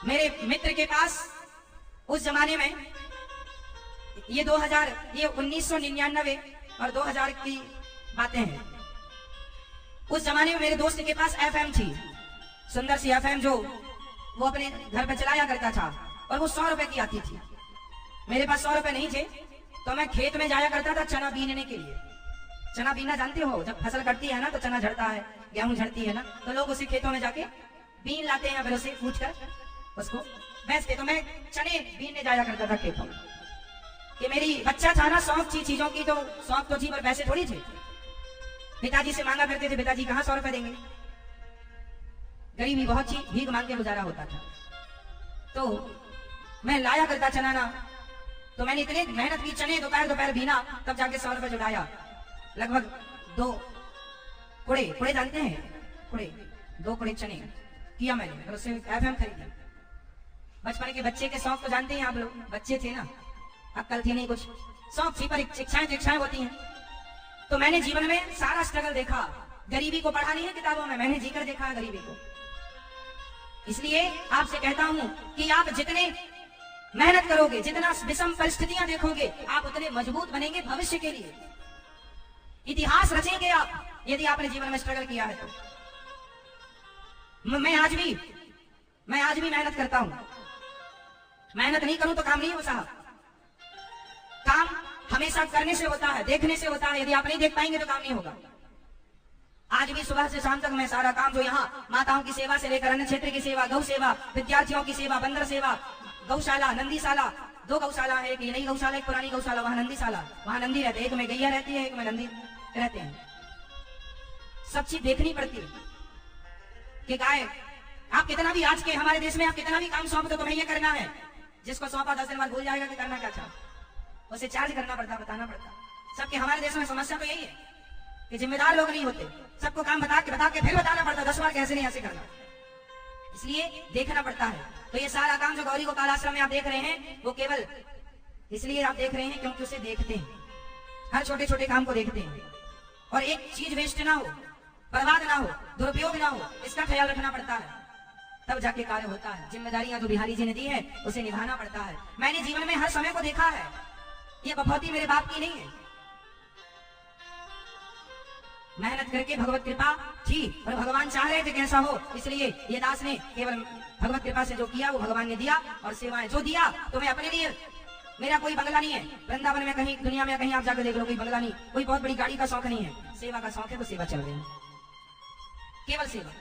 मेरे मित्र के पास उस जमाने में ये 1999 और 2000 की बातें हैं। उस जमाने में मेरे दोस्त के पास एफएम थी, सुंदर सी एफएम, जो वो अपने घर पे चलाया करता था, और वो 100 रुपए की आती थी। मेरे पास 100 रुपए नहीं थे, तो मैं खेत में जाया करता था चना बीनने के लिए। चना बीना जानते हो, जब फसल कटती है ना तो चना झड़ता है, गेहूं झड़ती है ना, तो लोग उसी खेतों में जाके बीन लाते हैं, फिर उसे पूछ कर उसको बेचते। तो मैं चने बीनने जाया करता था खेतों में। कि मेरी बच्चा था ना, शौक थी चीजों की, तो शौक तो थी पर पैसे थोड़ी थे। पिताजी से मांगा करते थे, पिताजी कहाँ 100 रुपए देंगे, गरीबी बहुत थी, भीख मांग के गुजारा होता था। तो मैं लाया करता चना ना, तो मैंने इतने मेहनत की, चने दोपहर बीना, तब जाके 100 रुपए जुटाया। लगभग 2 कुड़े जानते हैं, कुड़े, 2 कुड़े चने किया मैंने, और उससे एफएम खरीदी। बचपन के बच्चे के शौक तो जानते हैं आप लोग, बच्चे थे ना, अक्ल थी नहीं, कुछ शौक थी, पर इच्छाएं होती हैं। तो मैंने जीवन में सारा स्ट्रगल देखा, गरीबी को पढ़ा नहीं है किताबों में, मैंने जीकर देखा है गरीबी को। इसलिए आपसे कहता हूं कि आप जितने मेहनत करोगे, जितना विषम परिस्थितियां देखोगे, आप उतने मजबूत बनेंगे भविष्य के लिए। इतिहास रचेंगे आप, यदि आपने जीवन में स्ट्रगल किया है तो। मैं आज भी मेहनत करता हूं। मेहनत नहीं करूं तो काम नहीं हो साहब। काम हमेशा करने से होता है, देखने से होता है। यदि आप नहीं देख पाएंगे तो काम नहीं होगा। आज भी सुबह से शाम तक मैं सारा काम, जो यहाँ माताओं की सेवा से लेकर अन्य क्षेत्र की सेवा, गौ सेवा, विद्यार्थियों की सेवा, बंदर सेवा, गौशाला, नंदीशाला, 2 गौशाला है, एक नई गौशाला, एक पुरानी गौशाला, वहां नंदीशाला, वहां नंदी रहते हैं, एक में गैया रहती है, एक में नंदी रहते हैं। सब चीज देखनी पड़ती है कि गाय, आप कितना भी आज के हमारे देश में आप कितना भी काम सौंप दो, तुम्हें ये करना है, जिसको सौंपा 10 दिन बाद भूल जाएगा कि करना क्या था, उसे चार्ज करना पड़ता, बताना पड़ता। सबके हमारे देश में समस्या तो यही है कि जिम्मेदार लोग नहीं होते, सबको काम बता के फिर बताना पड़ता, 10 बार कैसे नहीं ऐसे करना, इसलिए देखना पड़ता है। तो ये सारा काम जो गौरी गोपाल आश्रम में आप देख रहे हैं, वो केवल इसलिए आप देख रहे हैं क्योंकि उसे देखते हैं, हर छोटे छोटे काम को देखते हैं, और एक चीज वेस्ट ना हो, बर्बाद ना हो, दुरुपयोग ना हो, इसका ख्याल रखना पड़ता है, तब जाके कार्य होता है। जिम्मेदारियां जो बिहारी जी ने दी है उसे निभाना पड़ता है। मैंने जीवन में हर समय को देखा है, ये बफौती मेरे बाप की नहीं है। मेहनत करके भगवत कृपा थी, और भगवान चाह रहे थे कैसा हो, इसलिए ये दास ने केवल भगवत कृपा से जो किया वो भगवान ने दिया, और सेवाएं जो दिया तो मैं अपने लिए, मेरा कोई बंगला नहीं है, वृंदावन में कहीं, दुनिया में कहीं आप जाकर देख लो, कोई बंगला नहीं, कोई बहुत बड़ी गाड़ी का शौक नहीं है, सेवा का शौक है, तो सेवा चल रही है, केवल सेवा।